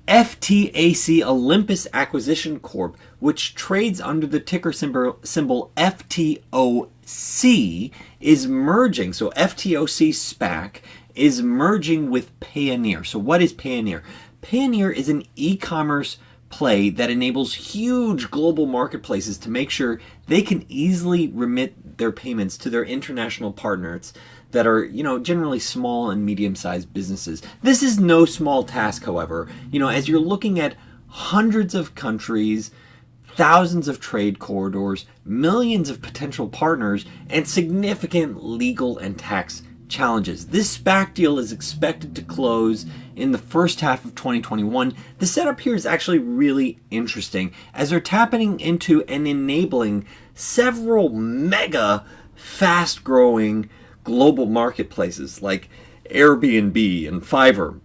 FTAC Olympus Acquisition Corp, which trades under the ticker symbol FTOC, is merging. So FTOC Spac is merging with Payoneer. So what is Payoneer? Payoneer is an e-commerce play that enables huge global marketplaces to make sure they can easily remit their payments to their international partners that are, generally small and medium-sized businesses. This is no small task, however. As you're looking at hundreds of countries, thousands of trade corridors, millions of potential partners, and significant legal and tax challenges. This SPAC deal is expected to close in the first half of 2021. The setup here is actually really interesting as they're tapping into and enabling several mega fast-growing global marketplaces like Airbnb and Fiverr,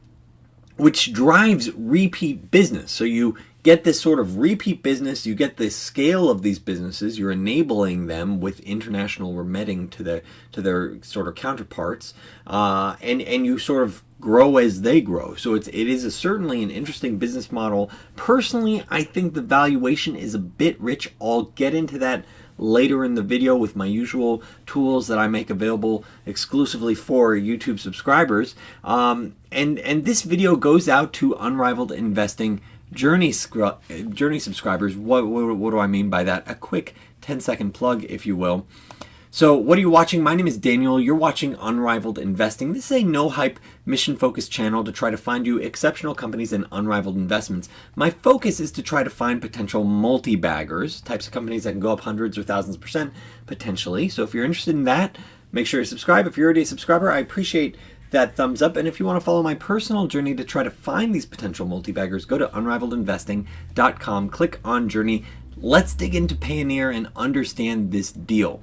which drives repeat business. So you get this sort of repeat business, you get the scale of these businesses, you're enabling them with international remitting to their sort of counterparts, and you sort of grow as they grow. So it is certainly an interesting business model. Personally, I think the valuation is a bit rich. I'll get into that later in the video with my usual tools that I make available exclusively for YouTube subscribers. And this video goes out to Unrivaled Investing Journey subscribers. What do I mean by that? A quick 10-second plug, if you will. So what are you watching? My name is Daniel. You're watching Unrivaled Investing. This is a no-hype, mission-focused channel to try to find you exceptional companies and unrivaled investments. My focus is to try to find potential multi-baggers, types of companies that can go up hundreds or thousands % potentially. So if you're interested in that, make sure you subscribe. If you're already a subscriber, I appreciate that thumbs up. And if you want to follow my personal journey to try to find these potential multi-baggers, go to unrivaledinvesting.com, click on Journey. Let's dig into Payoneer and understand this deal.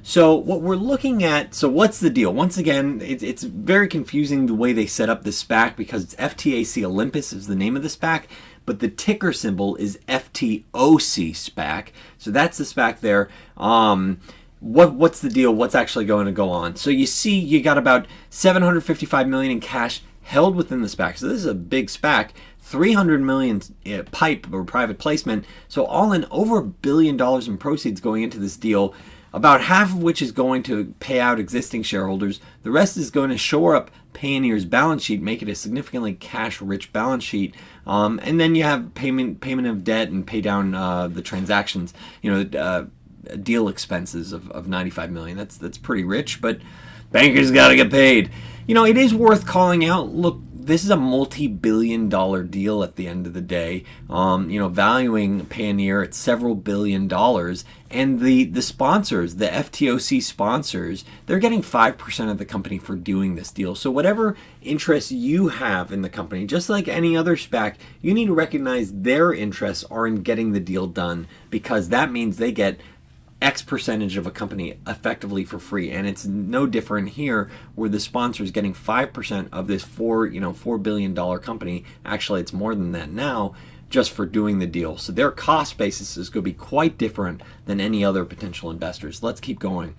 So what we're looking at, so what's the deal? Once again, it's very confusing the way they set up the SPAC because it's FTAC Olympus is the name of the SPAC, but the ticker symbol is FTOC Spac. So that's the SPAC there. What's the deal? What's actually going to go on? So you see you got about $755 million in cash held within the SPAC. So this is a big SPAC. $300 million PIPE or private placement. So all in over $1 billion in proceeds going into this deal. About half of which is going to pay out existing shareholders. The rest is going to shore up Payoneer's balance sheet, make it a significantly cash-rich balance sheet. And then you have payment of debt and pay down the transactions, deal expenses of $95 million. That's pretty rich, but bankers got to get paid. It is worth calling out. Look, this is a multi-billion-dollar deal at the end of the day. Valuing Payoneer at several billion dollars, and the sponsors, the FTOC sponsors, they're getting 5% of the company for doing this deal. So whatever interests you have in the company, just like any other SPAC, you need to recognize their interests are in getting the deal done, because that means they get X percentage of a company effectively for free. And it's no different here where the sponsor is getting 5% of this $4 billion company. Actually, it's more than that now, just for doing the deal. So their cost basis is going to be quite different than any other potential investors. Let's keep going.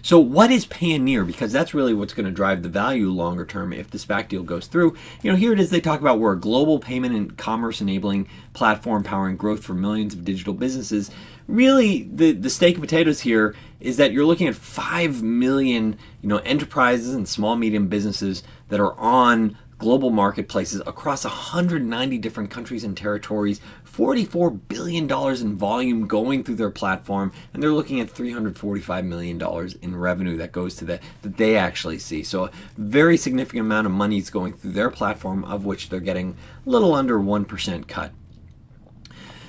So what is Payoneer? Because that's really what's going to drive the value longer term if the SPAC deal goes through. Here it is. They talk about we're a global payment and commerce enabling platform powering growth for millions of digital businesses. Really, the steak and potatoes here is that you're looking at 5 million enterprises and small medium businesses that are on global marketplaces across 190 different countries and territories, $44 billion in volume going through their platform, and they're looking at $345 million in revenue that goes to that they actually see. So a very significant amount of money is going through their platform, of which they're getting a little under 1% cut.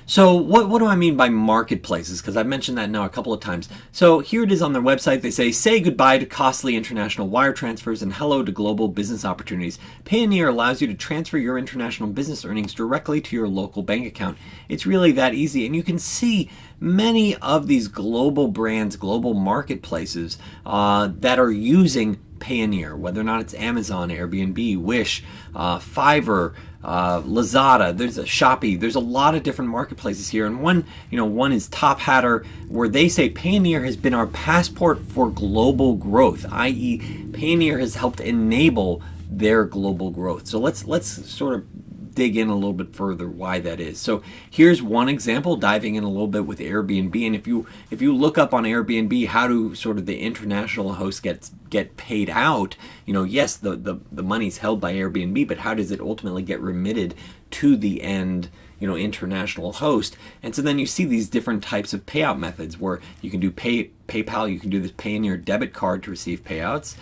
So what do I mean by marketplaces? Because I've mentioned that now a couple of times. So here it is on their website. They say goodbye to costly international wire transfers and hello to global business opportunities. Payoneer allows you to transfer your international business earnings directly to your local bank account. It's really that easy. And you can see many of these global brands, global marketplaces that are using Payoneer, whether or not it's Amazon, Airbnb, Wish, Fiverr, Lazada, there's a Shopee, there's a lot of different marketplaces here, and one is Top Hatter, where they say Payoneer has been our passport for global growth, i.e. Payoneer has helped enable their global growth. So let's sort of dig in a little bit further why that is. So here's one example, diving in a little bit with Airbnb. And if you look up on Airbnb, how do sort of the international hosts get paid out? Yes, the money's held by Airbnb, but how does it ultimately get remitted to the end international host? And so then you see these different types of payout methods where you can do PayPal, you can do this Payoneer debit card to receive payouts,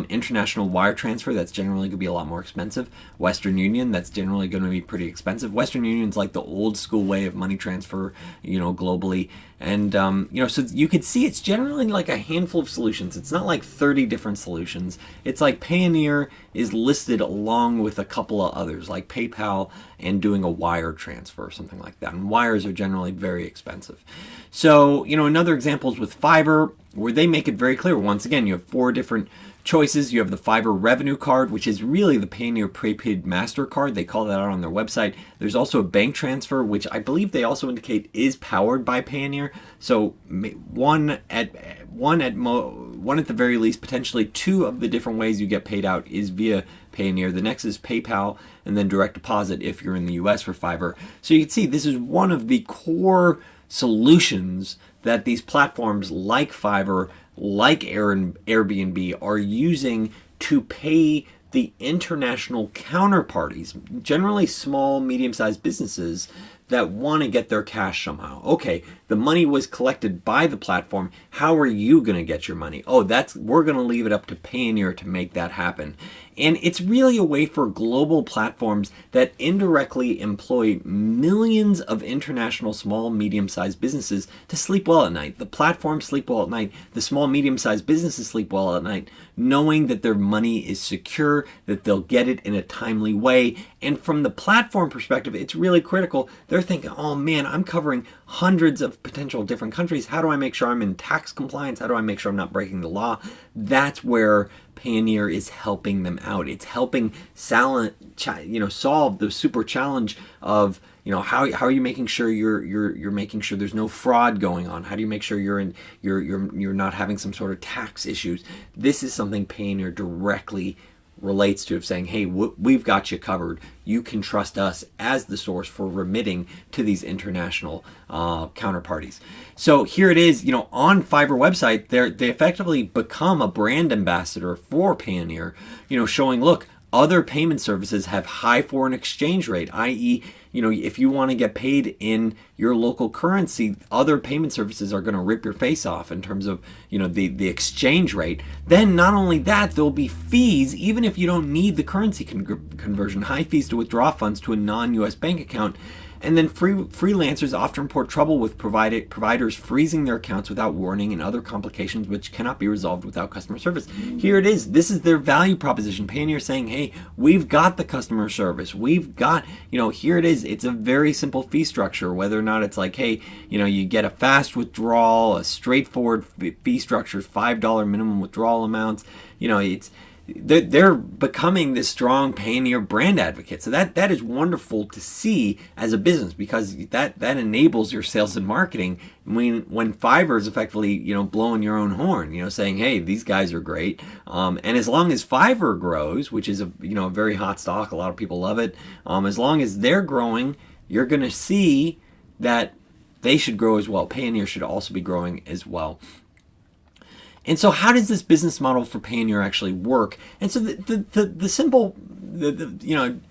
international wire transfer, that's generally going to be a lot more expensive, Western Union, that's generally going to be pretty expensive. Western Union's like the old school way of money transfer, globally. And, so you could see it's generally like a handful of solutions. It's not like 30 different solutions. It's like Payoneer is listed along with a couple of others, like PayPal and doing a wire transfer or something like that. And wires are generally very expensive. So, another example is with Fiverr, where they make it very clear. Once again, you have 4 different choices. You have the Fiverr revenue card, which is really the Payoneer prepaid MasterCard. They call that out on their website. There's also a bank transfer, which I believe they also indicate is powered by Payoneer. So one at the very least, potentially 2 of the different ways you get paid out is via Payoneer. The next is PayPal, and then direct deposit if you're in the US for Fiverr. So you can see this is one of the core solutions that these platforms like Fiverr, like Airbnb are using to pay the international counterparties, generally small, medium-sized businesses that want to get their cash somehow. Okay, the money was collected by the platform. How are you going to get your money? Oh, we're going to leave it up to Payoneer to make that happen. And it's really a way for global platforms that indirectly employ millions of international small, medium-sized businesses to sleep well at night. The platforms sleep well at night. The small, medium-sized businesses sleep well at night, knowing that their money is secure, that they'll get it in a timely way. And from the platform perspective, it's really critical. They're thinking, oh man, I'm covering hundreds of potential different countries. How do I make sure I'm in tax compliance? How do I make sure I'm not breaking the law? That's where Payoneer is helping them out. It's helping solve the super challenge of how are you making sure you're making sure there's no fraud going on? How do you make sure you're not having some sort of tax issues? This is something Payoneer directly relates to, of saying, hey, we've got you covered. You can trust us as the source for remitting to these international counterparties. So here it is, on Fiverr website, they effectively become a brand ambassador for Payoneer, showing, look, other payment services have high foreign exchange rate, i.e., if you want to get paid in your local currency, other payment services are going to rip your face off in terms of, the exchange rate. Then not only that, there'll be fees, even if you don't need the currency conversion, high fees to withdraw funds to a non-US bank account. And then freelancers often report trouble with providers freezing their accounts without warning and other complications which cannot be resolved without customer service. Here it is. This is their value proposition. Payoneer saying, hey, we've got the customer service. We've got, here it is. It's a very simple fee structure, whether or not it's like, hey, you get a fast withdrawal, a straightforward fee structure, $5 minimum withdrawal amounts. They're becoming this strong Payoneer brand advocate. So that is wonderful to see as a business, because that enables your sales and marketing when Fiverr is effectively, blowing your own horn, saying, hey, these guys are great. And as long as Fiverr grows, which is a very hot stock, a lot of people love it. As long as they're growing, you're going to see that they should grow as well. Payoneer should also be growing as well. And so how does this business model for Payoneer actually work? And so the simple,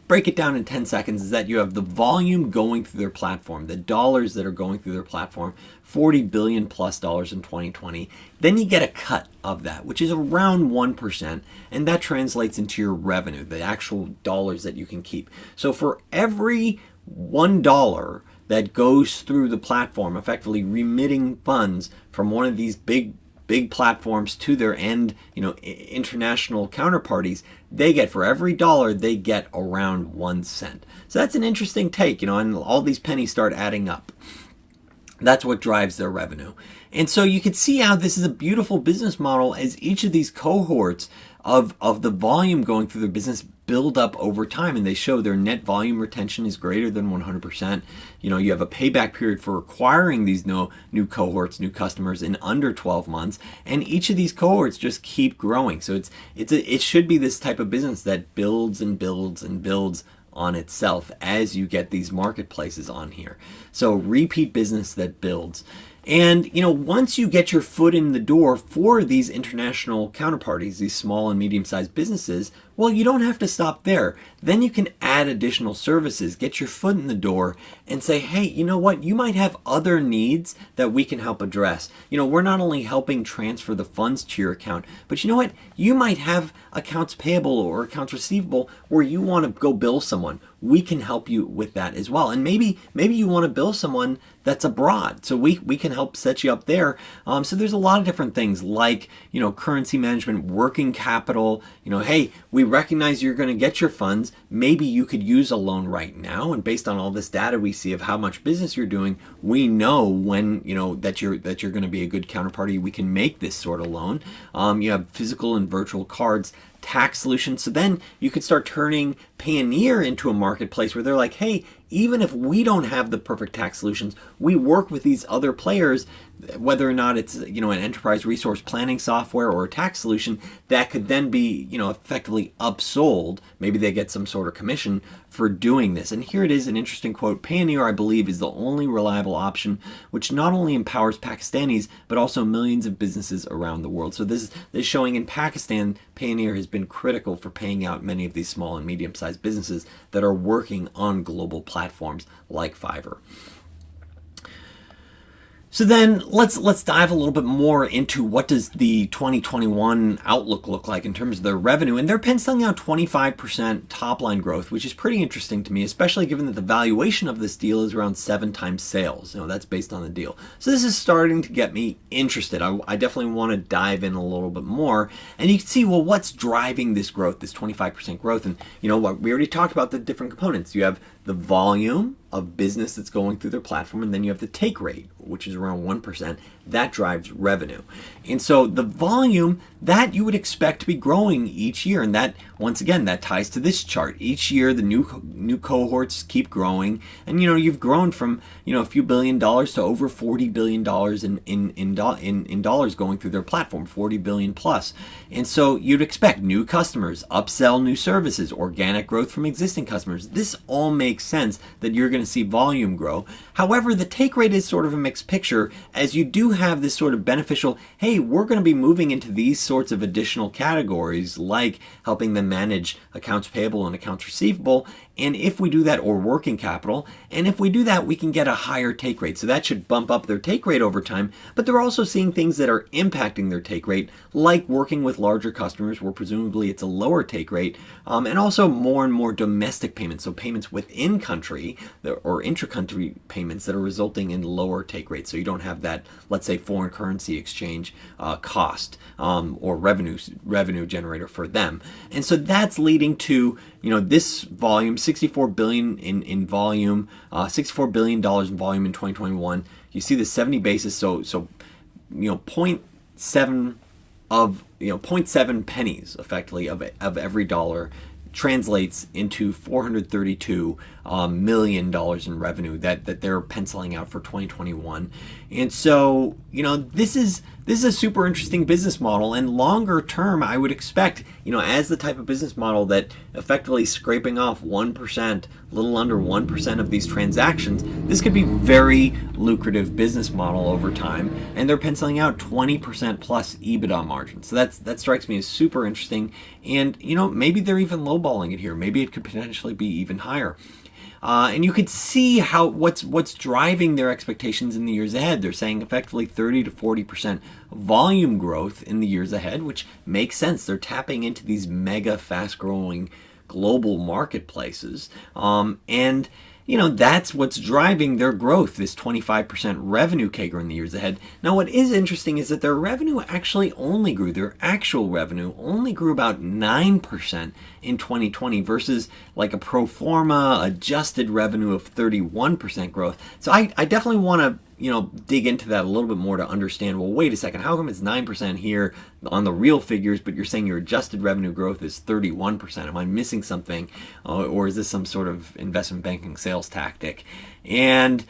break it down in 10 seconds is that you have the volume going through their platform, the dollars that are going through their platform, $40 billion plus in 2020. Then you get a cut of that, which is around 1%, and that translates into your revenue, the actual dollars that you can keep. So for every $1 that goes through the platform, effectively remitting funds from one of these big platforms to their end, international counterparties, they get, for every dollar, they get around 1 cent. So that's an interesting take, and all these pennies start adding up. That's what drives their revenue. And so you can see how this is a beautiful business model as each of these cohorts of the volume going through their business build up over time, and they show their net volume retention is greater than 100%. You have a payback period for acquiring these new cohorts, new customers in under 12 months, and each of these cohorts just keep growing. So it should be this type of business that builds and builds and builds on itself as you get these marketplaces on here. So repeat business that builds. And, once you get your foot in the door for these international counterparties, these small and medium-sized businesses, well, you don't have to stop there. Then you can add additional services, get your foot in the door, and say, hey, you know what? You might have other needs that we can help address. We're not only helping transfer the funds to your account, but you know what? You might have accounts payable or accounts receivable where you want to go bill someone. We can help you with that as well. And maybe you want to bill someone that's abroad. So we can help set you up there. So there's a lot of different things like, currency management, working capital, hey, we recognize you're going to get your funds. Maybe you could use a loan right now. And based on all this data we see of how much business you're doing, we know when, that you're going to be a good counterparty. We can make this sort of loan. You have physical and virtual cards, tax solutions. So then you could start turning Payoneer into a marketplace where they're like, hey, even if we don't have the perfect tax solutions, we work with these other players, whether or not it's, an enterprise resource planning software or a tax solution that could then be, effectively upsold. Maybe they get some sort of commission for doing this. And here it is, an interesting quote. Payoneer, I believe, is the only reliable option which not only empowers Pakistanis, but also millions of businesses around the world. So this is showing in Pakistan, Payoneer has been critical for paying out many of these small and medium-sized businesses that are working on global platforms like Fiverr. So then let's dive a little bit more into what does the 2021 outlook look like in terms of their revenue. And they're penciling out 25% top line growth, which is pretty interesting to me, especially given that the valuation of this deal is around 7 times sales. That's based on the deal. So this is starting to get me interested. I definitely want to dive in a little bit more. And you can see, well, what's driving this growth, this 25% growth? And what we already talked about the different components. You have the volume of business that's going through their platform, and then you have the take rate, which is around 1%. That drives revenue. And so the volume that you would expect to be growing each year, and that, once again, that ties to this chart. Each year, the new cohorts keep growing, and you've grown from a few $1 billion to over $40 billion in dollars going through their platform, 40 billion plus. And so you'd expect new customers, upsell new services, organic growth from existing customers. This all makes sense that you're going to see volume grow. However, the take rate is sort of a mixed picture, as you do have this sort of beneficial, hey, we're going to be moving into these sorts of additional categories, like helping them manage accounts payable and accounts receivable. And if we do that, or working capital, and if we do that, we can get a higher take rate. So that should bump up their take rate over time. But they're also seeing things that are impacting their take rate, like working with larger customers, where presumably it's a lower take rate, and also more and more domestic payments. So payments within country or intra-country payments that are resulting in lower take rates. So you don't have that, let's say, foreign currency exchange cost or revenue generator for them. And so that's leading to this volume, 64 billion in volume, $64 billion in volume in 2021. You see the 70 basis, so 0.7 of 0.7 pennies effectively of every dollar translates into $432 million in revenue that they're penciling out for 2021. And so, this is a super interesting business model, and longer term, I would expect, as the type of business model that effectively scraping off 1%, a little under 1% of these transactions, this could be very lucrative business model over time, and they're penciling out 20% plus EBITDA margin. So that strikes me as super interesting, and maybe they're even lowballing it here. Maybe it could potentially be even higher. And you could see how what's driving their expectations in the years ahead. They're saying effectively 30 to 40% volume growth in the years ahead, which makes sense. They're tapping into these mega fast-growing global marketplaces, and that's what's driving their growth, this 25% revenue CAGR in the years ahead. Now, what is interesting is that their revenue actually only grew, their actual revenue only grew about 9% in 2020 versus like a pro forma adjusted revenue of 31% growth. So I definitely want to dig into that a little bit more to understand, well, wait a second, how come it's 9% here on the real figures, but you're saying your adjusted revenue growth is 31%? Am I missing something? Or is this some sort of investment banking sales tactic? And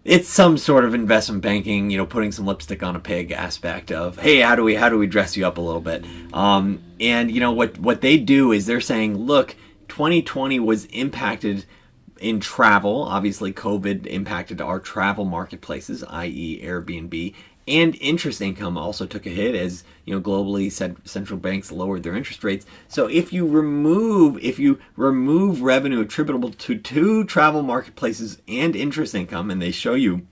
it's some sort of investment banking, putting some lipstick on a pig aspect of, hey, how do we dress you up a little bit? And what they do is they're saying, look, 2020 was impacted in travel. Obviously, COVID impacted our travel marketplaces, i.e. Airbnb, and interest income also took a hit as globally central banks lowered their interest rates. So if you remove revenue attributable to two travel marketplaces and interest income, and they show you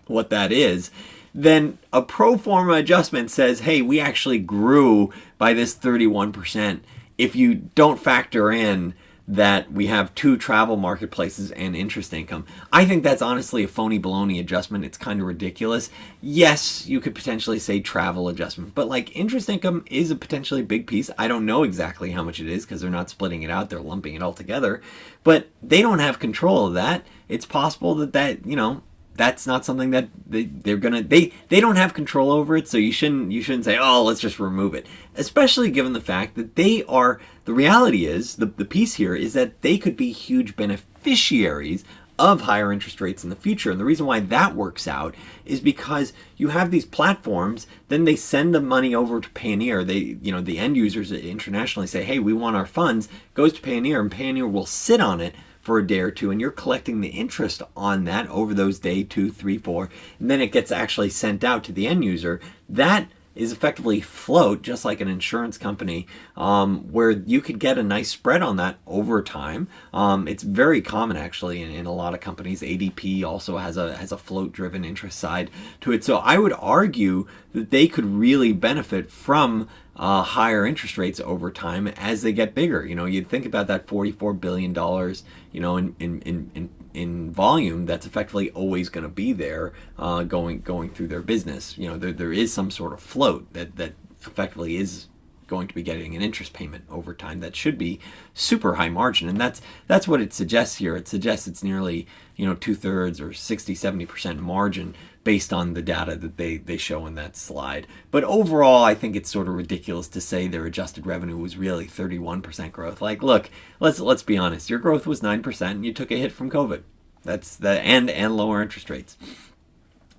what that is, then a pro forma adjustment says, hey, we actually grew by this 31% if you don't factor in that we have two travel marketplaces and interest income. I think that's honestly a phony baloney adjustment. It's kind of ridiculous. Yes, you could potentially say travel adjustment, but like interest income is a potentially big piece. I don't know exactly how much it is because they're not splitting it out. They're lumping it all together, but they don't have control of that. It's possible that that's not something that they don't have control over it, so you shouldn't say, oh, let's just remove it. Especially given the fact that the reality is, the piece here is that they could be huge beneficiaries of higher interest rates in the future. And the reason why that works out is because you have these platforms, then they send the money over to Payoneer. The end users internationally say, hey, we want our funds, goes to Payoneer, and Payoneer will sit on it for a day or two, and you're collecting the interest on that over those day 2, 3, 4, and then it gets actually sent out to the end user. That is effectively float, just like an insurance company, where you could get a nice spread on that over time. It's very common actually in a lot of companies. ADP also has a float-driven interest side to it. So I would argue that they could really benefit from higher interest rates over time as they get bigger. You'd think about that $44 billion, in volume that's effectively always going to be there, going through their business. There is some sort of float that effectively is going to be getting an interest payment over time that should be super high margin, and that's what it suggests here. It suggests it's nearly 2/3 or 60-70% margin based on the data that they show in that slide. But overall, I think it's sort of ridiculous to say their adjusted revenue was really 31% growth. Like, look, let's be honest. Your growth was 9%, and you took a hit from COVID. That's and lower interest rates.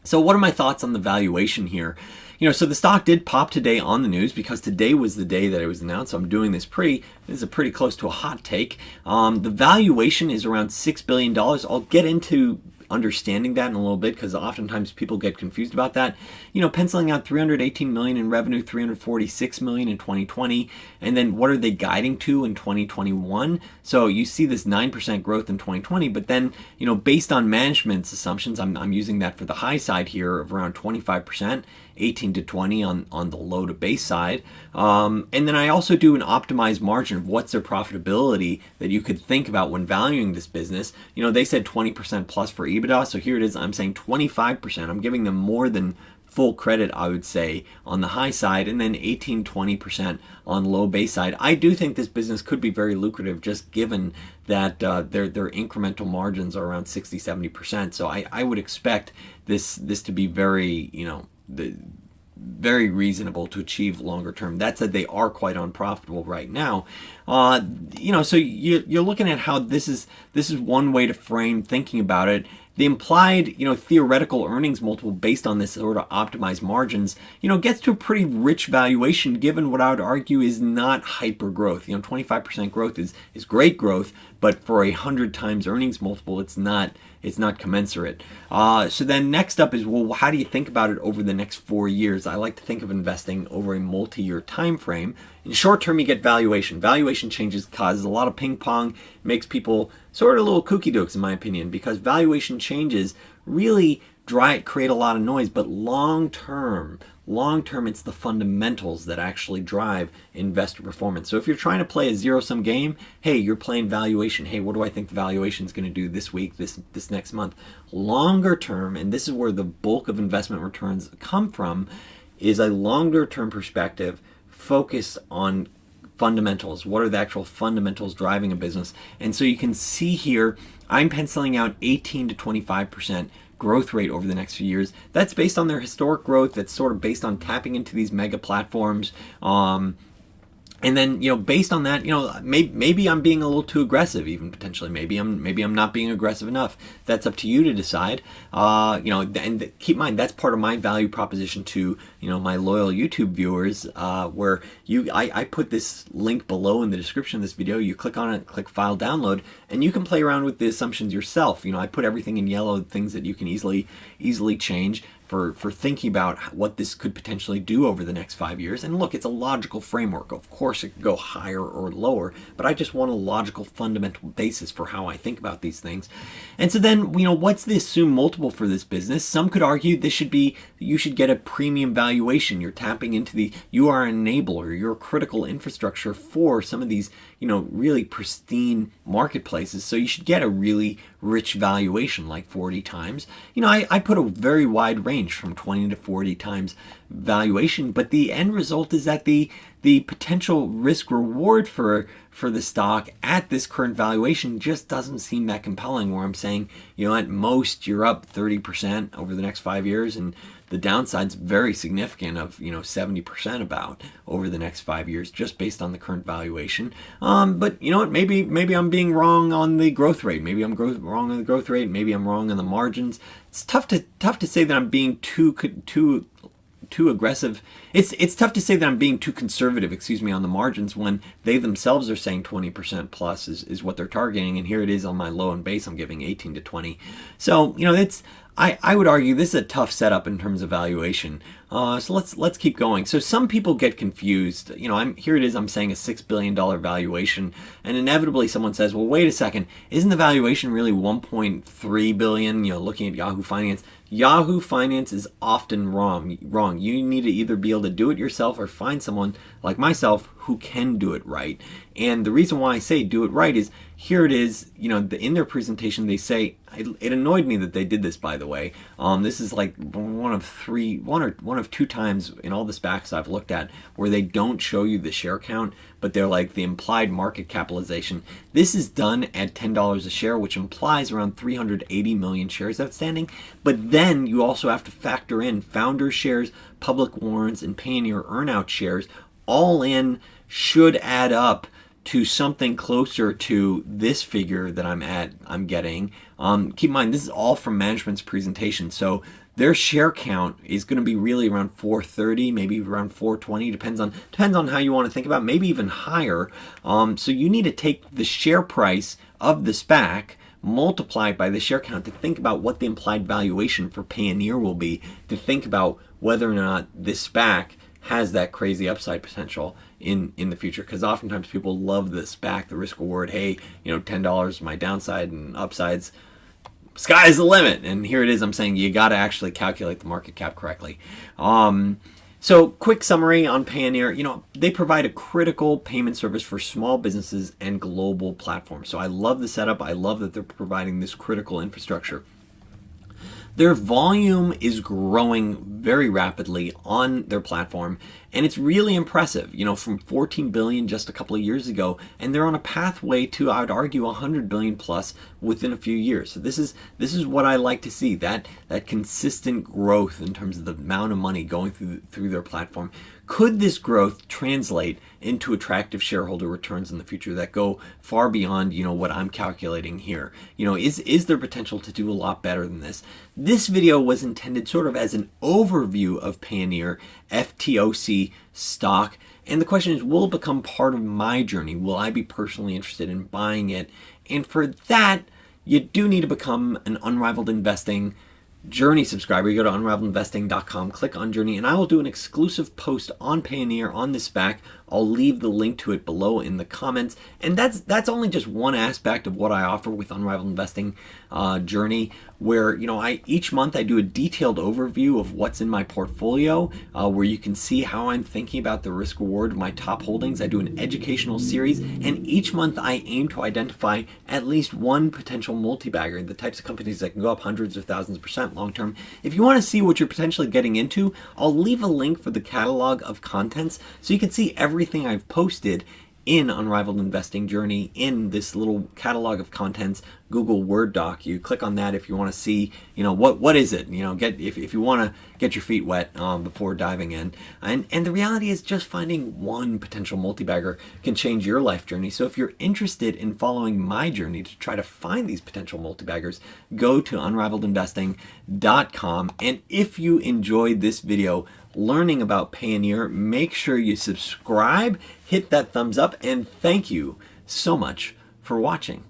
So what are my thoughts on the valuation here? So the stock did pop today on the news because today was the day that it was announced. So I'm doing this this is pretty close to a hot take. The valuation is around $6 billion. I'll get into understanding that in a little bit because oftentimes people get confused about that. Penciling out $318 million in revenue, $346 million in 2020, and then what are they guiding to in 2021? So you see this 9% growth in 2020, but then based on management's assumptions, I'm using that for the high side here of around 25%. 18 to 20 on the low to base side. And then I also do an optimized margin of what's their profitability that you could think about when valuing this business. They said 20% plus for EBITDA, so here it is. I'm saying 25%. I'm giving them more than full credit, I would say, on the high side, and then 18-20% on low base side. I do think this business could be very lucrative just given that their incremental margins are around 60-70%. So I would expect this to be very, very reasonable to achieve longer term. That said, they are quite unprofitable right now. So you're looking at how this is one way to frame thinking about it. The implied, theoretical earnings multiple based on this sort of optimized margins, gets to a pretty rich valuation given what I would argue is not hyper growth. 25% growth is great growth, but for 100 times earnings multiple, it's not commensurate. So then next up is, well, how do you think about it over the next 4 years? I like to think of investing over a multi-year time frame. In short term, you get valuation. Valuation changes causes a lot of ping pong, makes people sort of a little kooky dokes in my opinion, because valuation changes really create a lot of noise, but long term, it's the fundamentals that actually drive investor performance. So if you're trying to play a zero-sum game, hey, you're playing valuation. Hey, what do I think the valuation is going to do this week, this next month? Longer term, and this is where the bulk of investment returns come from, is a longer term perspective focused on fundamentals. What are the actual fundamentals driving a business? And so you can see here, I'm penciling out 18 to 25% growth rate over the next few years. That's based on their historic growth. That's sort of based on tapping into these mega platforms. And then, based on that, maybe I'm being a little too aggressive, even potentially. Maybe I'm not being aggressive enough. That's up to you to decide. And keep in mind, that's part of my value proposition to, my loyal YouTube viewers, where I put this link below in the description of this video. You click on it, click file download, and you can play around with the assumptions yourself. I put everything in yellow, things that you can easily change for thinking about what this could potentially do over the next 5 years. And look, it's a logical framework. Of course, it could go higher or lower, but I just want a logical fundamental basis for how I think about these things. And so then, what's the assumed multiple for this business? Some could argue you should get a premium valuation. You're tapping into you are an enabler, you're a critical infrastructure for some of these, really pristine marketplaces. So you should get a really rich valuation, like 40 times. I put a very wide range from 20 to 40 times valuation, but the end result is that the potential risk reward for the stock at this current valuation just doesn't seem that compelling, where I'm saying, at most you're up 30% over the next 5 years, and the downside's very significant of 70% about over the next 5 years, just based on the current valuation. But maybe I'm being wrong on the growth rate. Maybe I'm wrong on the growth rate. Maybe I'm wrong on the margins. It's tough to say that I'm being too aggressive. It's tough to say that I'm being too conservative, on the margins, when they themselves are saying 20% plus is what they're targeting, and here it is on my low and base, I'm giving 18 to 20. So I would argue this is a tough setup in terms of valuation. So let's keep going. So some people get confused. Here it is, I'm saying a $6 billion valuation, and inevitably someone says, well, wait a second, isn't the valuation really 1.3 billion? Looking at Yahoo Finance. Yahoo Finance is often wrong. You need to either be able to do it yourself or find someone like myself who can do it right. And the reason why I say do it right is, here it is, in their presentation they say, it annoyed me that they did this, by the way. This is like one of two times in all the SPACs I've looked at where they don't show you the share count, but they're like the implied market capitalization. This is done at $10 a share, which implies around 380 million shares outstanding. But then you also have to factor in founder shares, public warrants, and Payoneer earnout shares. All in should add up to something closer to this figure that I'm getting. Keep in mind, this is all from management's presentation. So their share count is going to be really around 430, maybe around 420, depends on how you want to think about it, maybe even higher. So you need to take the share price of the SPAC, multiply it by the share count to think about what the implied valuation for Payoneer will be, to think about whether or not this SPAC has that crazy upside potential in the future. Because oftentimes people love the SPAC, the risk reward. Hey, $10 my downside, and upsides, sky's the limit. And here it is, I'm saying you got to actually calculate the market cap correctly. So quick summary on Payoneer. They provide a critical payment service for small businesses and global platforms. So I love the setup. I love that they're providing this critical infrastructure. Their volume is growing very rapidly on their platform, and it's really impressive, from 14 billion just a couple of years ago, and they're on a pathway to, I would argue, 100 billion plus within a few years. So this is what I like to see, that consistent growth in terms of the amount of money going through their platform. Could this growth translate into attractive shareholder returns in the future that go far beyond, what I'm calculating here? Is there potential to do a lot better than this? This video was intended sort of as an overview of Payoneer, FTOC Stock. And the question is, will it become part of my journey? Will I be personally interested in buying it? And for that, you do need to become an Unrivaled Investing Journey subscriber. You go to unrivaledinvesting.com, click on Journey, and I will do an exclusive post on Payoneer on this SPAC. I'll leave the link to it below in the comments. And that's only just one aspect of what I offer with Unrivaled Investing Journey, where each month I do a detailed overview of what's in my portfolio, where you can see how I'm thinking about the risk reward of my top holdings. I do an educational series, and each month I aim to identify at least one potential multi-bagger, the types of companies that can go up hundreds of thousands of percent long term. If you want to see what you're potentially getting into, I'll leave a link for the catalog of contents so you can see everything I've posted in Unrivaled Investing Journey in this little catalog of contents Google Word doc. You click on that if you want to see, what is it? If you want to get your feet wet before diving in. And the reality is just finding one potential multi-bagger can change your life journey. So if you're interested in following my journey to try to find these potential multi-baggers, go to unrivaledinvesting.com. And if you enjoyed this video learning about Payoneer, make sure you subscribe, hit that thumbs up, and thank you so much for watching.